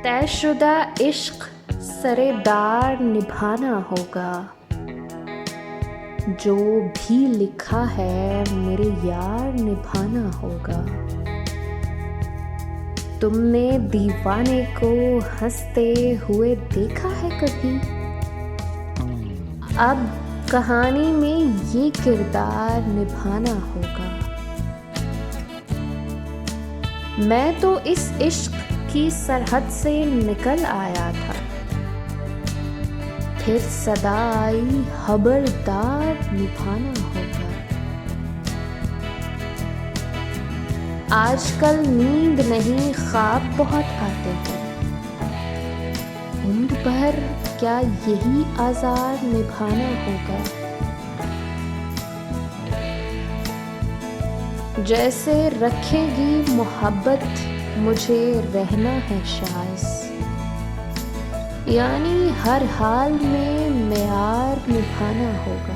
तयशुदा इश्क सरेदार निभाना होगा। जो भी लिखा है मेरे यार निभाना होगा। तुमने दीवाने को हंसते हुए देखा है कभी? अब कहानी में ये किरदार निभाना होगा। मैं तो इस इश्क की सरहद से निकल आया था, फिर सदा आई खबरदार निभाना होगा। आजकल नींद नहीं ख्वाब बहुत आते हैं, उम्र भर क्या यही आज़ार निभाना होगा। जैसे रखेगी मोहब्बत मुझे रहना है शाज़, यानी हर हाल में मेयार निभाना होगा।